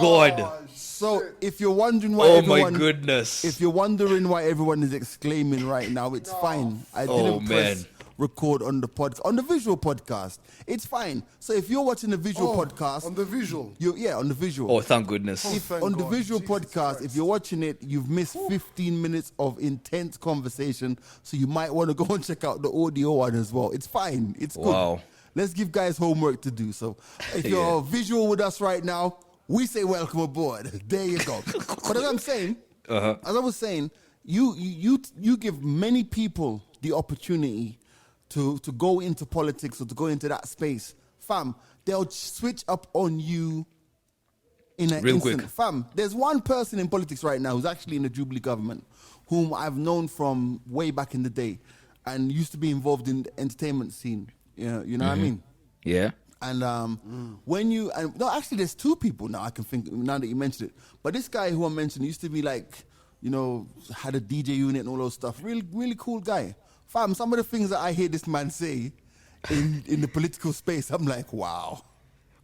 God. So if you're wondering why Oh my goodness. If you're wondering why everyone is exclaiming right now, it's fine. I didn't press record on the on the visual podcast. It's fine. So if you're watching the visual podcast, on the visual, on the visual. Oh, thank goodness. On the visual podcast, if you're watching it, you've missed 15 minutes of intense conversation. So you might want to go and check out the audio one as well. It's fine. It's good. Wow. Let's give guys homework to do. So if you're visual with us right now, we say welcome aboard. There you go. But as I'm saying, as I was saying, you give many people the opportunity to go into politics or to go into that space. Fam, they'll switch up on you in an instant. Quick. Fam, there's one person in politics right now who's actually in the Jubilee government, whom I've known from way back in the day and used to be involved in the entertainment scene. You know what I mean? Yeah. And actually there's two people now I can think, now that you mentioned it. But this guy who I mentioned used to be like, had a DJ unit and all those stuff. Really, really cool guy. Fam, some of the things that I hear this man say in the political space, I'm like, wow.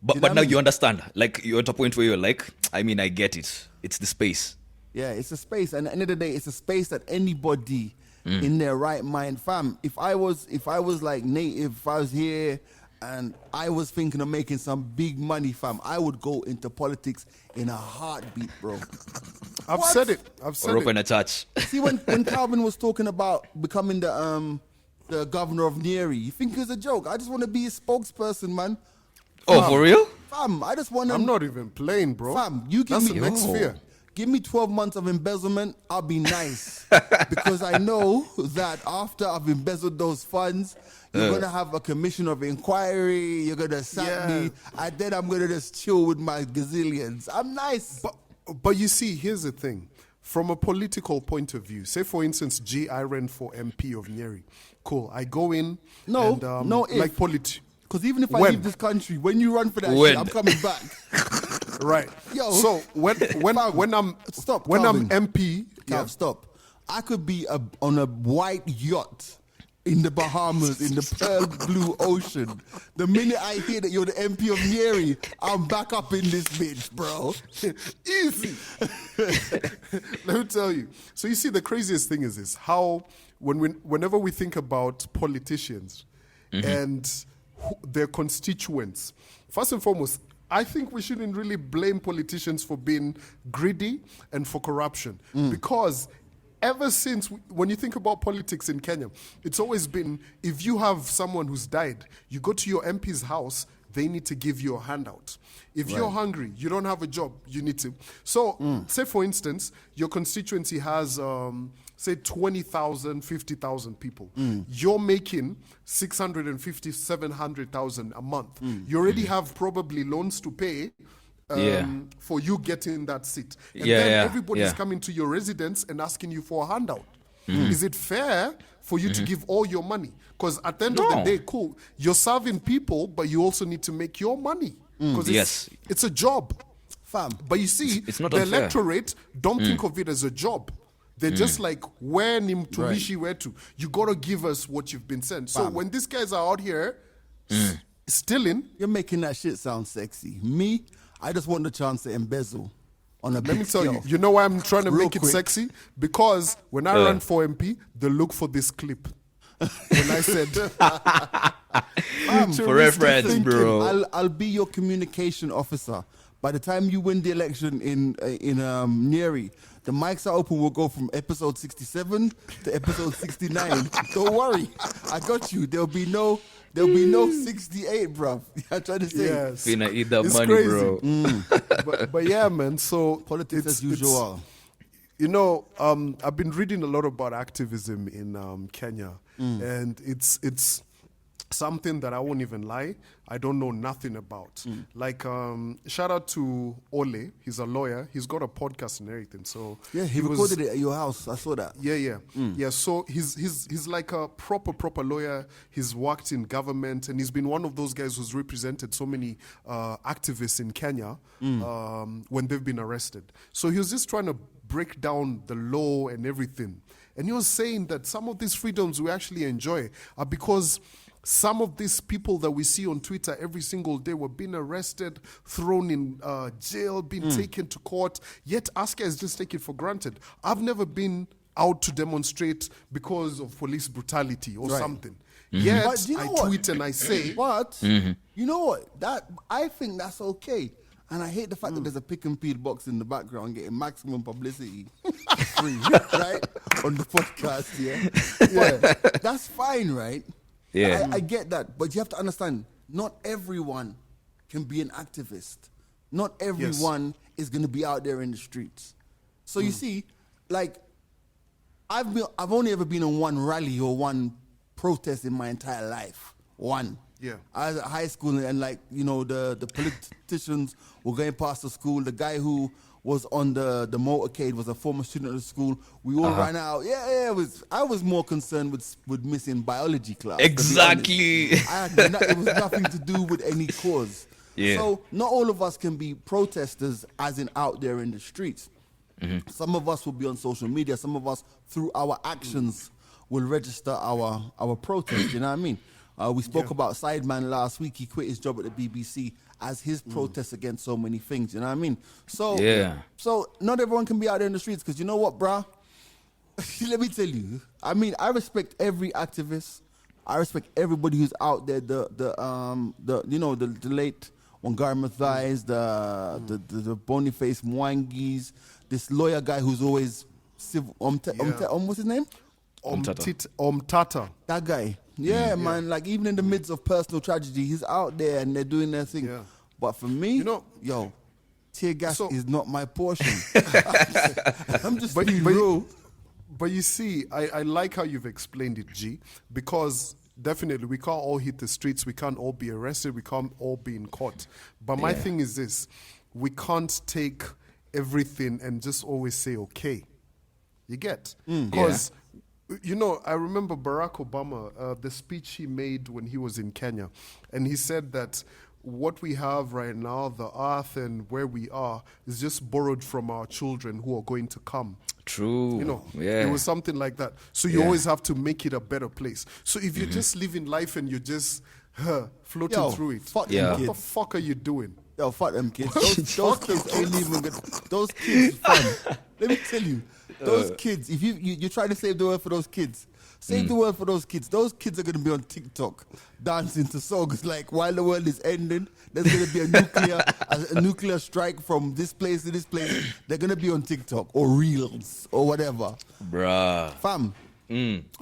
But now you understand. Like, you're at a point where you're like, I get it. It's the space. Yeah, it's a space. And at the end of the day, it's a space that anybody in their right mind, fam, if I was like native, if I was here and I was thinking of making some big money, fam, I would go into politics in a heartbeat, bro. I've said it. Or open a church. See, when Calvin was talking about becoming the governor of Nyeri, you think it was a joke? I just want to be a spokesperson, man. Oh, for real? Fam, I just want to... I'm not even playing, bro. Fam, you give That's me... the next fear. Give me 12 months of embezzlement, I'll be nice. Because I know that after I've embezzled those funds, you're going to have a commission of inquiry, you're going to sack me, and then I'm going to just chill with my gazillions. I'm nice. But you see, here's the thing. From a political point of view, say for instance, I ran for MP of Nyeri. Cool. I go in because even if I leave this country, when you run for that shit, I'm coming back. Right. Yo. So when I'm MP, stop. I could be on a white yacht in the Bahamas in the pearl blue ocean. The minute I hear that you're the MP of Nyeri, I'm back up in this bitch, bro. Easy. Let me tell you. So you see, the craziest thing is this: how whenever we think about politicians and their constituents, first and foremost, I think we shouldn't really blame politicians for being greedy and for corruption. Because ever since, when you think about politics in Kenya, it's always been, if you have someone who's died, you go to your MP's house, they need to give you a handout. If you're hungry, you don't have a job, you need to. So, say for instance, your constituency has, say 20,000, 50,000 people. You're making 650, 700,000 a month. You already have probably loans to pay for you getting that seat. And then everybody's coming to your residence and asking you for a handout. Is it fair for you to give all your money? Because at the end of the day, cool, you're serving people, but you also need to make your money. Because it's a job. Fam. But you see, it's not the unfair. electorate don't think of it as a job. They're just like, where Nimtumishi where to? You got to give us what you've been sent. So when these guys are out here stealing... You're making that shit sound sexy. Me, I just want the chance to embezzle on a big Let me tell scale. you know why I'm trying to Real make it quick. sexy? Because when I ran for MP, they look for this clip. When I said... For reference, bro. I'll be your communication officer. By the time you win the election in Nyeri, the mics are open. We'll go from episode 67 to episode 69. Don't worry, I got you. There'll be no 68, bruv. I'm trying to say. Yes. Finna eat that It's money, crazy. bro. But yeah, man. So Politics as usual. I've been reading a lot about activism in Kenya, and it's something that I won't even lie, I don't know nothing about. Like, shout out to Ole. He's a lawyer. He's got a podcast and everything. So yeah, he recorded it at your house. I saw that. Yeah. So he's like a proper lawyer. He's worked in government, and he's been one of those guys who's represented so many activists in Kenya when they've been arrested. So he was just trying to break down the law and everything. And he was saying that some of these freedoms we actually enjoy are because Some of these people that we see on Twitter every single day were being arrested, thrown in jail, being taken to court. Yet Aska is just taken for granted. I've never been out to demonstrate because of police brutality or something. Yet But you know I what? tweet and I say, But you know what? That I think that's okay. And I hate the fact that there's a pick and peel box in the background getting maximum publicity for free, right? On the podcast, But that's fine, right? Yeah. I get that. But you have to understand, not everyone can be an activist. Not everyone is going to be out there in the streets. So you see, like, I've only ever been on one rally or one protest in my entire life. One. Yeah. I was at high school and like, you know, the politicians were going past the school. The guy who was on the motorcade was a former student of the school. We all ran out. I was more concerned with missing biology class. to be Exactly. honest. It was nothing to do with any cause. Yeah. So not all of us can be protesters as in out there in the streets. Some of us will be on social media. Some of us, through our actions, will register our protest. You know what I mean? We spoke about Sideman last week. He quit his job at the BBC as his protest against so many things. You know what I mean? So, so not everyone can be out there in the streets because you know what, bruh? Let me tell you. I mean, I respect every activist. I respect everybody who's out there. The late Wangari Maathais, the Boniface Mwangis, this lawyer guy who's always civil. What's his name? Omtata. That guy. Yeah, man. Like, even in the midst of personal tragedy, he's out there and they're doing their thing. Yeah. But for me, tear gas is not my portion. I'm just being real. But you see, I like how you've explained it, G, because definitely we can't all hit the streets. We can't all be arrested. We can't all be in court. But my thing is this. We can't take everything and just always say, okay. You get? Because... You know, I remember Barack Obama, the speech he made when he was in Kenya, and he said that what we have right now, the earth and where we are, is just borrowed from our children who are going to come. True. You know, it was something like that. So you always have to make it a better place. So if you're just living life and you're just floating through it, fuck what the fuck are you doing? Yo, fuck them kids. Those kids ain't even good. Those kids, fam. Let me tell you, those kids. If you try to save the world for those kids, save the world for those kids. Those kids are gonna be on TikTok dancing to songs like "While the World Is Ending." There's gonna be a nuclear strike from this place to this place. They're gonna be on TikTok or Reels or whatever. Bruh. Fam.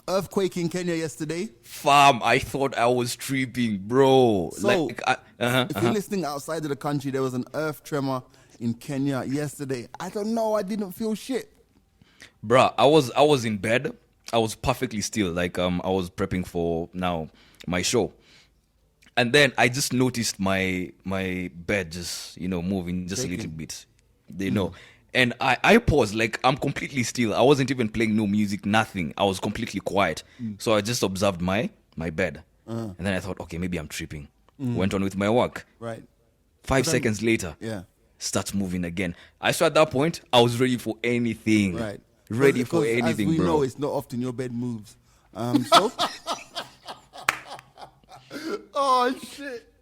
Earthquake in Kenya yesterday. Fam, I thought I was tripping, bro. So, like, if you're listening outside of the country, there was an earth tremor in Kenya yesterday. I don't know. I didn't feel shit. Bruh, I was in bed. I was perfectly still. Like, I was prepping for now my show. And then I just noticed my bed just, moving just a little bit. And I paused, like, I'm completely still. I wasn't even playing no music, nothing. I was completely quiet. So I just observed my bed. And then I thought, okay, maybe I'm tripping. Went on with my work. Right. 5 seconds later, starts moving again. I saw at that point, I was ready for anything. Right. Ready for anything, as we bro. know, it's not often your bed moves. So... Oh, shit.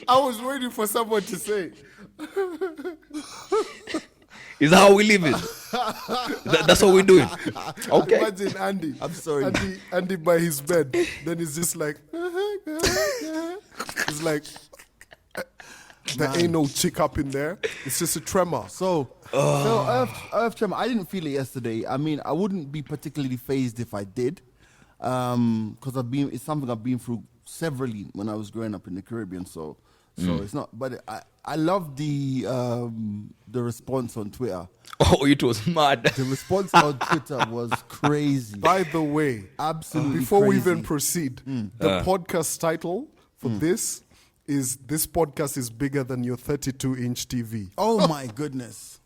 I was waiting for someone to say. Is that how we live it? That's what we're doing. Okay. Imagine Andy. I'm sorry. Andy by his bed. Then he's just like, it's like, there ain't no chick up in there. It's just a tremor. So earth tremor, I didn't feel it yesterday. I mean, I wouldn't be particularly phased if I did. Because it's something I've been through severally when I was growing up in the Caribbean. So it's not, but I love the response on Twitter. Oh, it was mad. The response on Twitter was crazy. By the way, absolutely before we crazy. even proceed, the podcast title for this podcast is bigger than your 32-inch TV. Oh my goodness.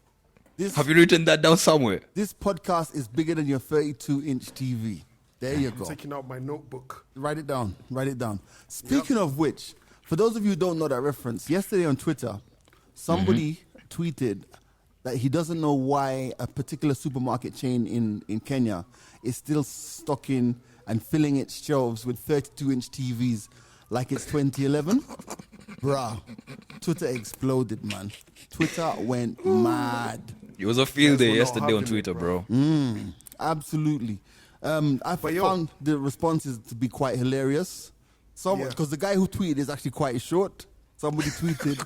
Have you written that down somewhere? This podcast is bigger than your 32-inch TV. There you go. I'm taking out my notebook. Write it down. Write it down. Speaking of which, for those of you who don't know that reference, yesterday on Twitter, somebody tweeted that he doesn't know why a particular supermarket chain in Kenya is still stocking and filling its shelves with 32-inch TVs like it's 2011. Bruh, Twitter exploded, man. Twitter went mad. It was a field day we're not yesterday on having it, Twitter, bro. Absolutely. I found the responses to be quite hilarious. Because the guy who tweeted is actually quite short. Somebody tweeted,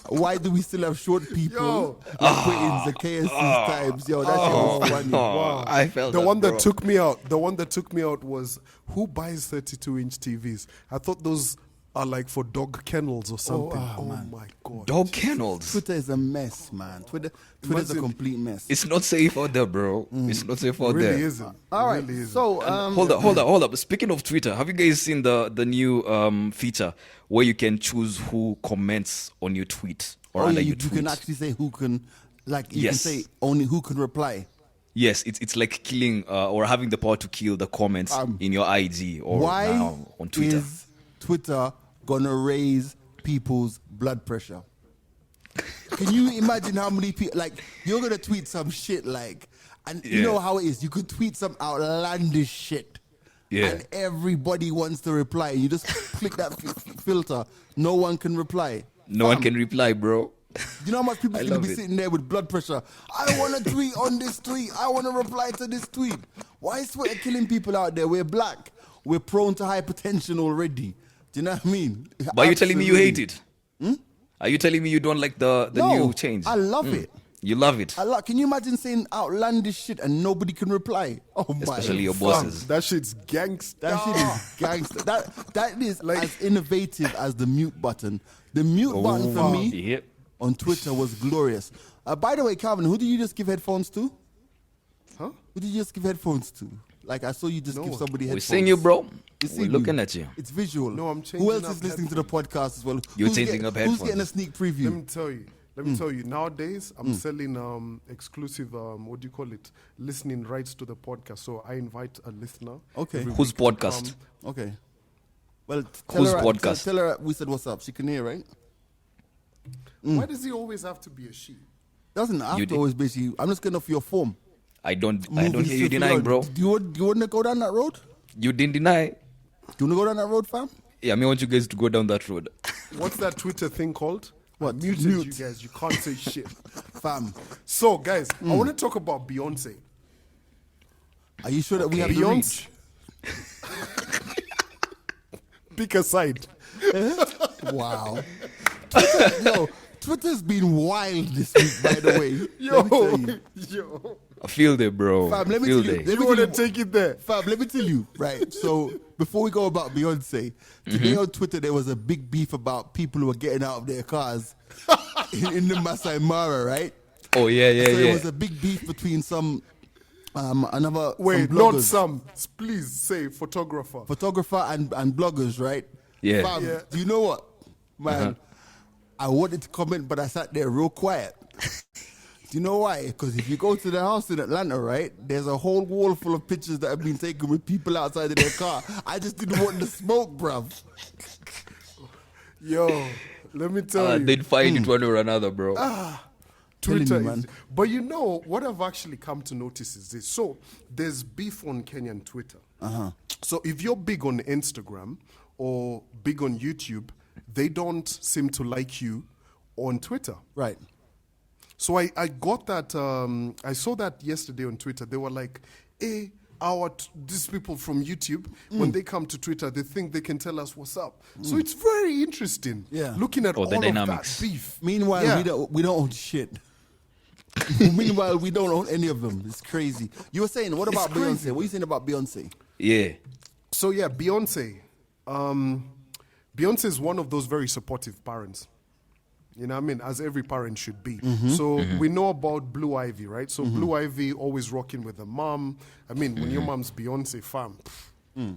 "Why do we still have short people?" Like put in Zacchaeus' times. Yo, that shit was funny. Wow. I felt The that, one bro. that took me out. The one that took me out was, who buys 32-inch TVs? I thought those are like for dog kennels or something. Oh, my god. Dog kennels. Twitter is a mess, man. Twitter's a Imagine- complete mess. It's not safe out there, bro. It's not safe out Really there. isn't. All right, Really isn't. so Hold up. Speaking of Twitter, have you guys seen the new feature where you can choose who comments on your tweet or under you your tweet? can actually say who can, like you Yes. can say only who can reply. Yes, it's like killing or having the power to kill the comments in your IG or Why now on Twitter. is Twitter gonna raise people's blood pressure? Can you imagine how many people, like, you're gonna tweet some shit like, and you Yeah. know how it is, you could tweet some outlandish shit. Yeah. And everybody wants to reply. You just click that filter. No one can reply. No one can reply, bro. You know how much people I are going to love be it. sitting there with blood pressure? I want to tweet on this tweet. I want to reply to this tweet. Why is Twitter killing people out there? We're black. We're prone to hypertension already. Do you know what I mean? But are you telling me you hate Absolutely. it? Are you telling me you don't like the No, new change? I love it. You love it, Can you imagine saying outlandish shit and nobody can reply? Oh my! especially your fuck. bosses. That shit's gangster. That shit is gangster. That is as innovative as the mute button. The mute button for me Yep. on Twitter was glorious. By the way, Calvin, who did you just give headphones to? Huh? Who did you just give headphones to? Like I saw you just give somebody We're headphones. seeing you, bro. We're We're seeing looking you. at you. It's visual. No, I'm Who changing else up is listening to the podcast as well? You're Who's changing up Who's headphones. getting a sneak Let preview? me tell you. Let me tell you. Nowadays, I'm selling exclusive. What do you call it? Listening rights to the podcast. So I invite a listener. Okay. every Whose week to podcast? come. Okay. Well, tell Whose her, podcast? Tell her we said what's up. She can hear, right? Why does he always have to be a she? Doesn't have You to did. always be. I'm just going off your form. I don't Moving hear you swiftly denying, on. bro. Do you want to go down that road? You didn't deny. Do you want to go down that road, fam? Yeah, I want you guys to go down that road. What's that Twitter thing called? What? I muted Mute. you guys. You can't say shit. Fam, So, guys, I want to talk about Beyonce. are you sure that we have the Beyonce. reach? Pick a side. Wow. Twitter's been wild this week, by the way. Let me tell you. Yo. I feel it, bro. Fam, let me Feel tell you. it. Let You me want to tell you- take it there? Fam, let me tell you, right? So before we go about Beyonce, today on Twitter there was a big beef about people who were getting out of their cars in the Masai Mara, right? Oh yeah, yeah, So yeah. there was a big beef between some Wait, some not bloggers, some. Please say photographer. photographer and bloggers, right? Yeah. Fam, Yeah. do you know what, man? I wanted to comment, but I sat there real quiet. Do you know why? Because if you go to the house in Atlanta, right, there's a whole wall full of pictures that have been taken with people outside of their car. I just didn't want the smoke, bruv. Yo, let me tell you. They'd find it one or another, bro. Twitter telling you, is, man. but you know what I've actually come to notice is this. So there's beef on Kenyan Twitter. So if you're big on Instagram or big on YouTube, they don't seem to like you on Twitter. Right. So I got that. I saw that yesterday on Twitter. They were like, "Hey, these people from YouTube, when they come to Twitter, they think they can tell us what's up." So it's very interesting. Yeah. Looking at Oh, the all dynamics. of that beef. Meanwhile, Yeah. we don't own shit. Meanwhile, we don't own any of them. It's crazy. You were saying, what about crazy. Beyonce? What are you saying about Beyonce? Yeah. So yeah, Beyonce. Beyonce is one of those very supportive parents. You know what I mean? As every parent should be. So we know about Blue Ivy, right? So Blue Ivy always rocking with her mom. I mean, when your mom's Beyonce, fam.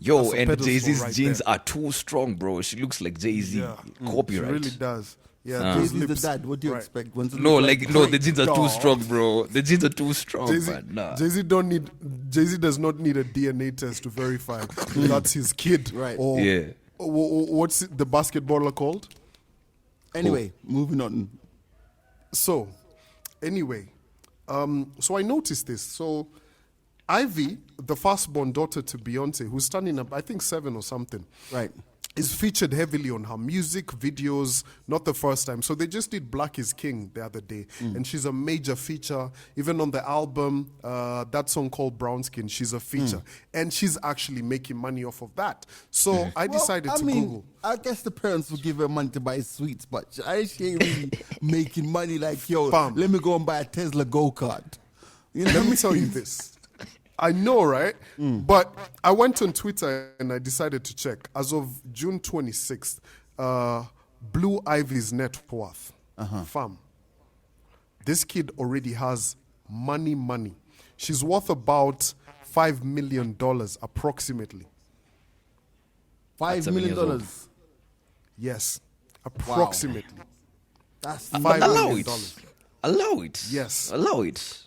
Yo, That's a and pedestal Jay-Z's right jeans there. are too strong, bro. She looks like Jay-Z. Yeah. Copyright. She really does. Yeah, those Jay-Z's the lips. dad. What do you Right. expect? When's it No, look like no, the great jeans are too dog. strong, bro. The jeans are too strong, Jay-Z, man. Nah. Jay-Z does not need a DNA test to verify that's his kid. Right. Or Yeah. what's the basketballer called? Anyway, moving on. So, anyway, so I noticed this. So, Ivy, the firstborn daughter to Beyonce, who's turning up, I think 7 or something. Right. is featured heavily on her music videos, not the first time. So they just did Black is King the other day, and she's a major feature. Even on the album, that song called Brown Skin, she's a feature. And she's actually making money off of that. So I decided to Google. I guess the parents will give her money to buy sweets, but she ain't really making money like, yo, Bam. let me go and buy a Tesla go-kart. You know? Let me tell you this. I know, right? But I went on Twitter and I decided to check. As of June 26th, Blue Ivy's net worth, fam, this kid already has money. She's worth about $5 million approximately. $5 million. old. Yes, approximately. That's $5 Allow million. it. Allow it. Yes. Allow it.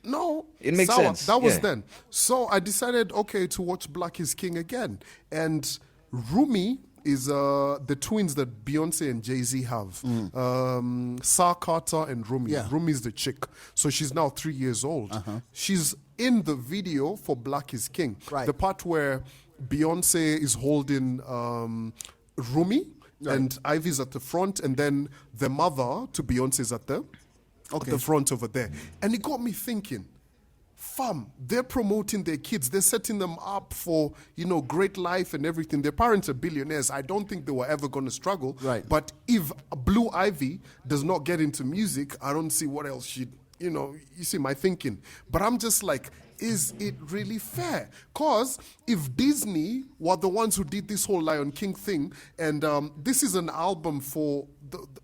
No, It makes sour. sense, That was yeah. then. So I decided, okay, to watch Black is King again. And Rumi is the twins that Beyonce and Jay-Z have. Sar Carter and Rumi. Yeah. Rumi's the chick. So she's now 3 years old. She's in the video for Black is King. Right. The part where Beyonce is holding Rumi and Ivy's at the front, and then the mother to Beyonce's at the front over there. And it got me thinking, fam, they're promoting their kids. They're setting them up for, great life and everything. Their parents are billionaires. I don't think they were ever going to struggle. Right. But if Blue Ivy does not get into music, I don't see what else she'd, you see my thinking. But I'm just like, is it really fair? Because if Disney were the ones who did this whole Lion King thing, and this is an album for,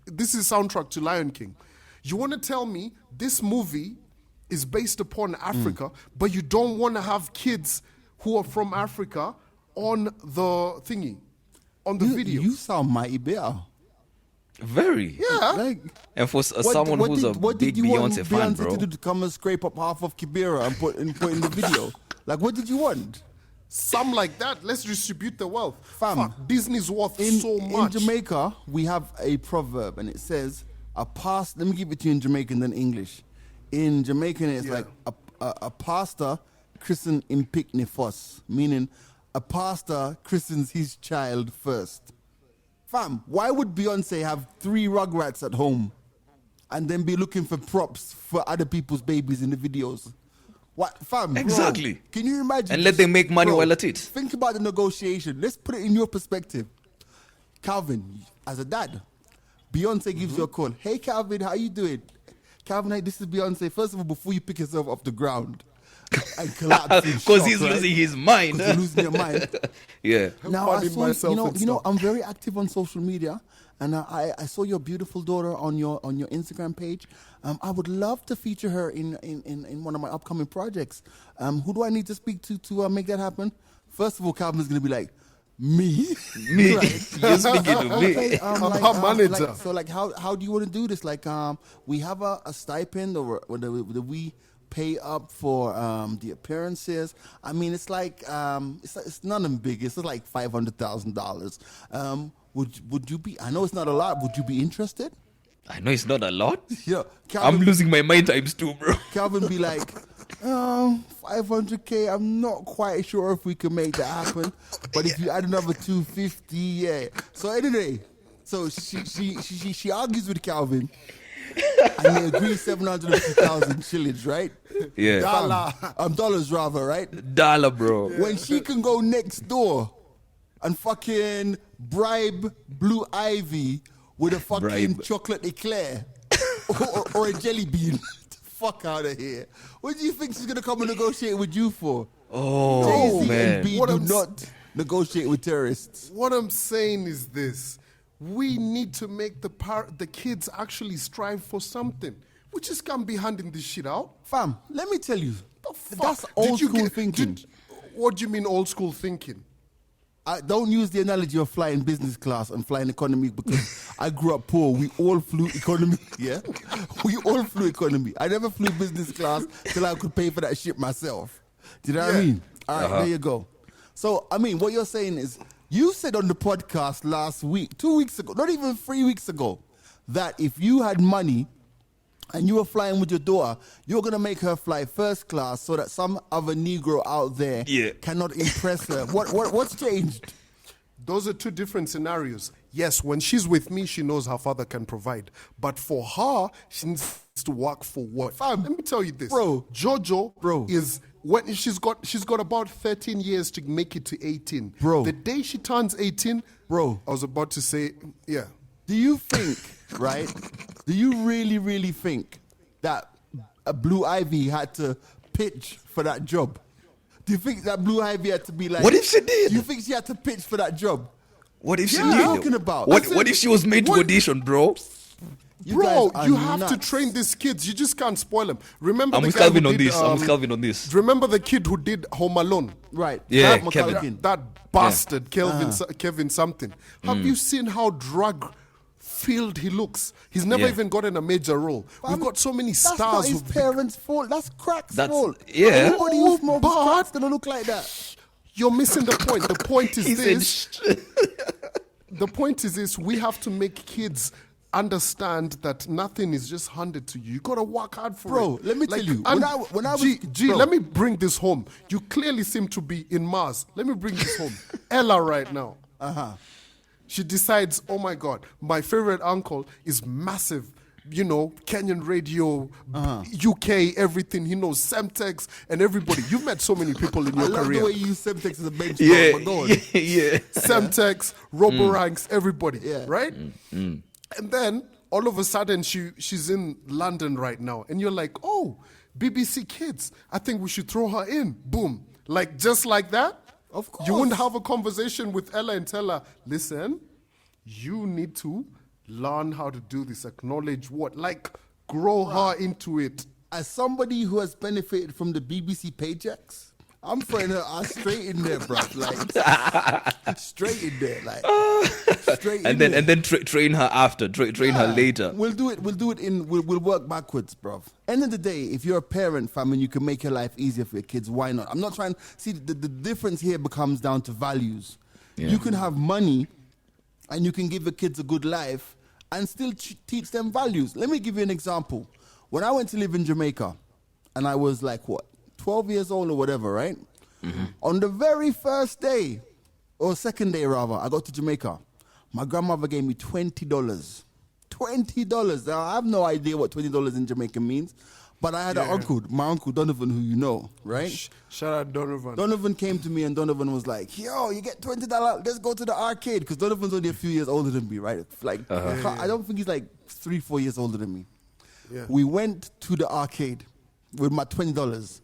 this is soundtrack to Lion King. You want to tell me this movie is based upon Africa, but you don't want to have kids who are from Africa on the thingy, on the video? You sound mighty bitter. Very. Yeah. Like, And for someone who's a big Beyonce fan, bro. Beyonce to do to come and scrape up half of Kibera and put in the video? Like, what did you want? Some like that. Let's distribute the wealth. Fam, Fuck, Disney's worth In so much. In Jamaica, we have a proverb, and it says, let me give it to you in Jamaican then English. In Jamaican, it's like a pastor christened in picnic first, meaning a pastor christens his child first. Fam, why would Beyonce have 3 rugrats at home and then be looking for props for other people's babies in the videos? What, fam? Exactly. Bro, can you imagine? And let them make money Bro, while at it. Think about the negotiation. Let's put it in your perspective. Calvin, as a dad, Beyonce gives you a call. Hey, Calvin, how you doing? Calvin, hey, this is Beyonce. First of all, before you pick yourself off the ground and collapse in Because shock, he's right? losing his mind. 'Cause you're losing your mind. Yeah. Now I finding saw, myself and you know, stuff. I'm very active on social media, and I saw your beautiful daughter on your Instagram page. I would love to feature her in one of my upcoming projects. Who do I need to speak to make that happen? First of all, Calvin's gonna be like, me. Me. Right. You're speaking to me. Okay, Our manager. Like how do you want to do this? Like, we have a stipend, or do we pay up for the appearances? I mean, it's like it's nothing big. It's like $500,000. Would you be? I know it's not a lot. Would you be interested? I know it's not a lot. Yeah, I'm losing my mind times 2, bro. Calvin be like, 500K. I'm not quite sure if we can make that happen. But if you add another 250, yeah. So anyway, so she argues with Calvin, and they agree 750,000 shillings, right? Yeah. Dollars rather, right? Dollar, bro. When she can go next door and fucking bribe Blue Ivy with a fucking Bribe. chocolate eclair or a jelly bean. Fuck out of here. What do you think she's gonna come and negotiate with you for? Oh, Jay-Z man. and B What do I'm s- not negotiate with terrorists. What I'm saying is this: we need to make the kids actually strive for something. We just can't be handing this shit out. Fam, let me tell you, Fuck. that's Did old you school get- thinking. What do you mean old school thinking? I don't use the analogy of flying business class and flying economy because I grew up poor. We all flew economy, yeah? We all flew economy. I never flew business class till I could pay for that shit myself. Do you know what I Yeah. mean? All right, there you go. So, I mean, what you're saying is, you said on the podcast last week, 2 weeks ago, not even 3 weeks ago, that if you had money and you were flying with your daughter, you're going to make her fly first class so that some other Negro out there Yeah. cannot impress her. What's changed? those are two different scenarios. Yes, when she's with me, she knows her father can provide. But for her, she needs to work for what? Let me tell you this. Bro. Jojo is when she's got about 13 years to make it to 18. Bro. The day she turns 18, Bro. I was about to say, yeah. Do you think, right? Do you really, really think that Blue Ivy had to pitch for that job? Do you think that Blue Ivy had to be like... What if she did? Do you think she had to pitch for that job? What if she Yeah, did? talking about. What if she was made to audition, bro? Bro, guys are you have to nuts. train these kids. You just can't spoil them. Remember I'm the with guy who Calvin on did, this. I'm with Calvin on this. Remember the kid who did Home Alone? Right. Yeah, Matt Kevin. McCulkin. That bastard, Kevin something. Have you seen how drug-filled he looks? He's never Yeah. even gotten a major role. We've got so many That's not stars. his who've parents' fault. That's crack's That's- fault. yeah. Anybody who smokes But- crack's gonna look like that. You're missing the point. The point is He this. said, The point is this: we have to make kids understand that nothing is just handed to you. You gotta work hard for Bro, it. let me tell you, and when I was- G, bro. let me bring this home. You clearly seem to be in Mars. Let me bring this home. Ella right now. She decides, oh my God, my favorite uncle is massive. You know, Kenyan radio, UK, everything. He knows Semtex and everybody. You've met so many people in I your love career. the way you use Semtex as a benchmark. yeah, But go on. yeah. Semtex, Roboranks, everybody, Yeah. right? And then all of a sudden she's in London right now, and you're like, oh, BBC Kids, I think we should throw her in. Boom, like just like that. Of course. You wouldn't have a conversation with Ella and tell her, listen, you need to learn how to do this, acknowledge what, like grow her into it. As somebody who has benefited from the BBC paychecks, I'm throwing her straight in there, bro. Like straight in there, like straight in there. And then train her after, train her later. We'll do it. We'll work backwards, bro. End of the day, if you're a parent, fam, and you can make your life easier for your kids, why not? I'm not trying. See, the difference here becomes down to values. Yeah. You can have money, and you can give your kids a good life, and still teach them values. Let me give you an example. When I went to live in Jamaica, and I was like, what, 12 years old or whatever, right? On the very first day, or second day rather, I got to Jamaica. My grandmother gave me $20. $20. Now, I have no idea what $20 in Jamaican means, but I had an uncle, my uncle Donovan, who you know, right? Shout out Donovan. Donovan came to me and Donovan was like, yo, you get $20, let's go to the arcade. Because Donovan's only a few years older than me, right? Like, I don't think he's like 3-4 years older than me. Yeah. We went to the arcade with my $20.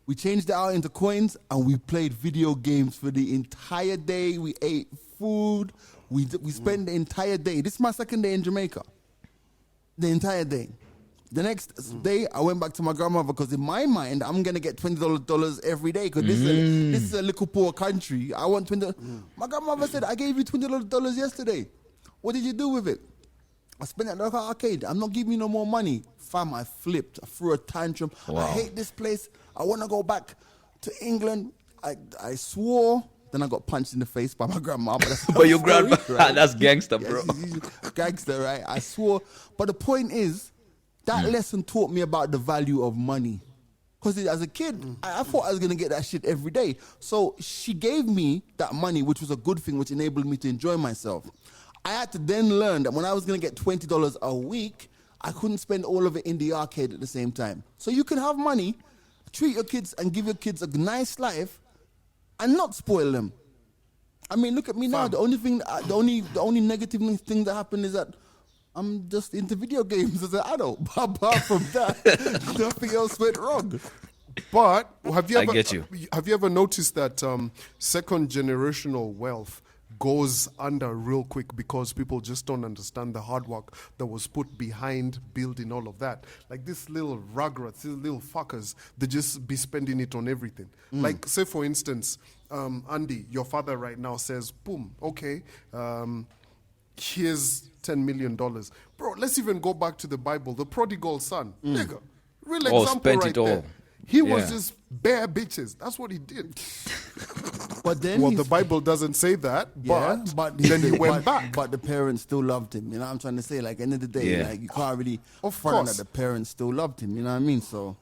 We changed it out into coins and we played video games for the entire day. We ate food. We spent the entire day. This is my second day in Jamaica. The entire day. The next day, I went back to my grandmother because in my mind, I'm going to get $20 every day because this is a little poor country. I want $20. My grandmother said, I gave you $20 yesterday. What did you do with it? I spent it at the arcade. I'm not giving you no more money. Fam, I flipped. I threw a tantrum. Wow. I hate this place. I want to go back to England. I swore. Then I got punched in the face by my grandma. But, that's But your another grandma, story, right? that's gangster, bro. Gangster, right? I swore. But the point is, that lesson taught me about the value of money. Because as a kid, I thought I was going to get that shit every day. So she gave me that money, which was a good thing, which enabled me to enjoy myself. I had to then learn that when I was going to get $20 a week, I couldn't spend all of it in the arcade at the same time. So you can have money, treat your kids and give your kids a nice life and not spoil them. I mean, look at me now. The only negative thing that happened is that I'm just into video games as an adult. But apart from that, nothing else went wrong. But have you I ever get you. Have you ever noticed that second generational wealth goes under real quick because people just don't understand the hard work that was put behind building all of that. Like these little rugrats, these little fuckers, they just be spending it on everything. Like say for instance, Andy, your father right now says, boom, okay, here's $10 million. Bro, let's even go back to the Bible, the prodigal son. Nigga, real Oh, example spent right it all. there. He was Yeah. just bare bitches. That's what he did. But then Well, he's- the Bible doesn't say that, Yeah, but then he went back. But the parents still loved him. You know what I'm trying to say? Like, end of the day, Yeah. like you can't really Of front course. that the parents still loved him. You know what I mean? So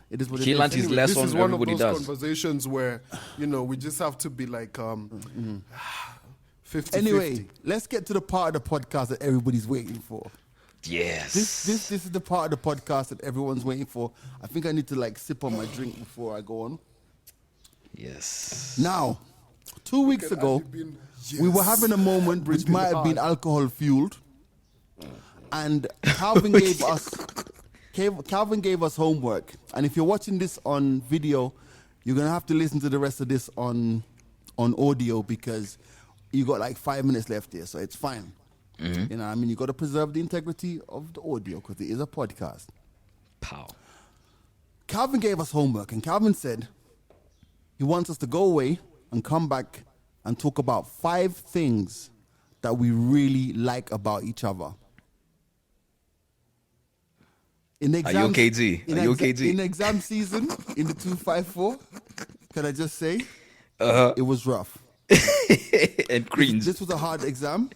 it is what it He is. learned his Anyway, lesson, this is one of everybody those does. conversations where, we just have to be like, 50-50. Anyway, let's get to the part of the podcast that everybody's waiting for. Yes. This is the part of the podcast that everyone's waiting for. I think I need to like sip on my drink before I go on. Yes. Now, 2 weeks ago, we were having a moment which might have been alcohol fueled, and Calvin gave us homework. And if you're watching this on video, you're gonna have to listen to the rest of this on audio because you got like 5 minutes left here, so it's fine. You know, I mean, you got to preserve the integrity of the audio because it is a podcast. Pow. Calvin gave us homework, and Calvin said he wants us to go away and come back and talk about 5 things that we really like about each other. Are you okay, G? Are you okay, G? In exam season, in the 254, can I just say, it was rough. And cringe. This was a hard exam.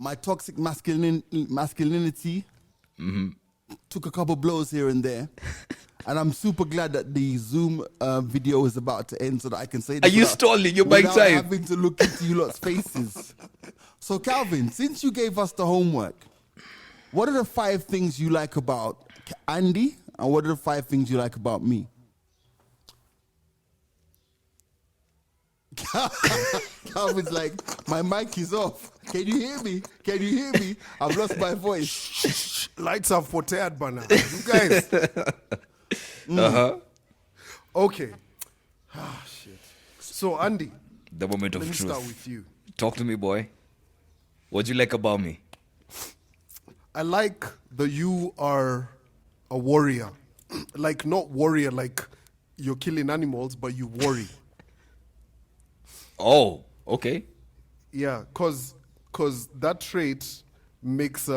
My toxic masculinity took a couple blows here and there. And I'm super glad that the Zoom video is about to end so that I can say this. Are you stalling? You're buying without time. having to look into you lot's faces. So, Calvin, since you gave us the homework, what are the 5 things you like about Andy, and what are the 5 things you like about me? Calvin's like, my mic is off. Can you hear me? Can you hear me? I've lost my voice. Lights are fortead, Bana. You guys. Okay. Ah, shit. So, Andy, The moment of let me truth. start with you. Talk to me, boy. What do you like about me? I like that you are a warrior. Like, not warrior like you're killing animals, but you worry. Oh, okay. Yeah, cause that trait makes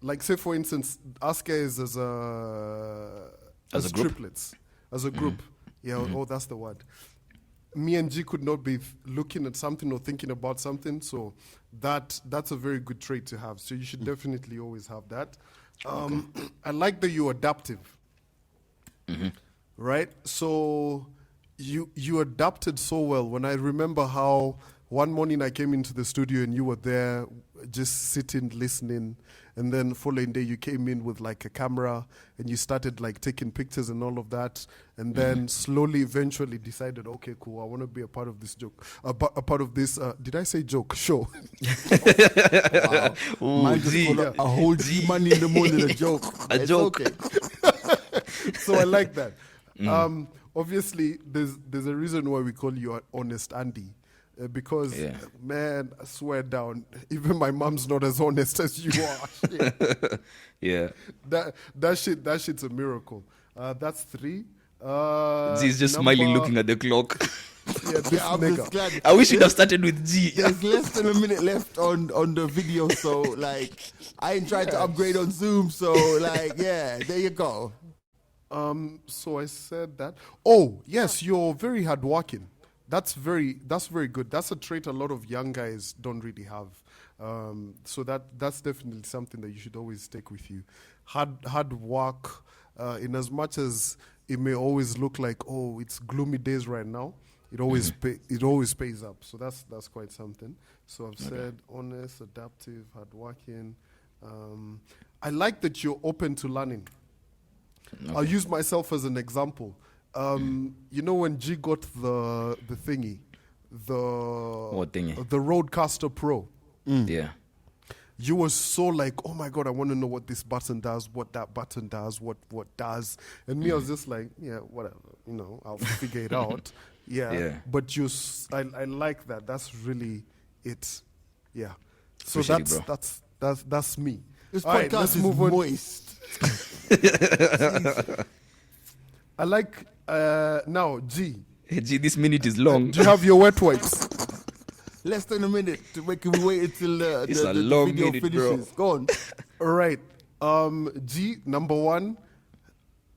like, say for instance, us guys as group? triplets, as a group. Yeah, oh, that's the word. Me and G could not be looking at something or thinking about something, so that's a very good trait to have. So you should definitely always have that. I like that you're adaptive, right? So you adapted so well. When I remember how one morning I came into the studio and you were there just sitting, listening, and then following day you came in with like a camera and you started like taking pictures and all of that, and then slowly, eventually decided, okay, cool, I want to be a part of this joke, a part of this. Did I say joke? Show. Wow. Ooh, Man just G. called a whole G money in the morning a joke. A It's joke. Okay. So I like that. Obviously, there's a reason why we call you Honest Andy. Because, man, I swear down, even my mom's not as honest as you are. Shit. Yeah. That shit's a miracle. That's 3. G's just smiling, looking at the clock. Yeah, this Yeah, I'm nigga. just glad. I wish you'd have started with G. There's less than a minute left on the video, so like I ain't tried to upgrade on Zoom, so like yeah, there you go. So I said that. Oh, yes, you're very hardworking. That's very good. That's a trait a lot of young guys don't really have. So that's definitely something that you should always take with you. Hard work, in as much as it may always look like, oh, it's gloomy days right now, it always pays up. So that's quite something. So I've said honest, adaptive, hardworking. I like that you're open to learning. Okay. I'll use myself as an example. You know when G got the thingy, What thingy? the Roadcaster Pro. Yeah. You were so like, oh my god, I want to know what this button does, what that button does, what does. And me, I was just like, yeah, whatever, I'll figure it out. Yeah. But I like that. That's really it. Yeah. So Appreciate you, that's me. This All right, podcast let's is move on. moist. I like now G. G, this minute is long. Do you have your wet wipes? Less than a minute. Can we wait until It's a the long video minute, bro. finishes? Go on. All right. G, number 1.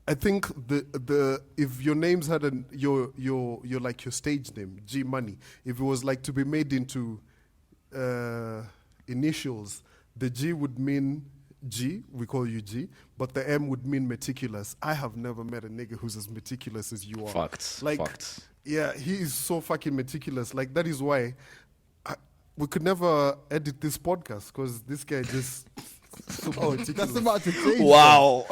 I think the if your names had your like your stage name, G Money, if it was like to be made into initials, the G would mean G, we call you G, but the M would mean meticulous. I have never met a nigga who's as meticulous as you are. Facts. Like, Facts. yeah, he is so fucking meticulous. Like, that is why we could never edit this podcast because this guy just. Oh, that's about to change. Wow.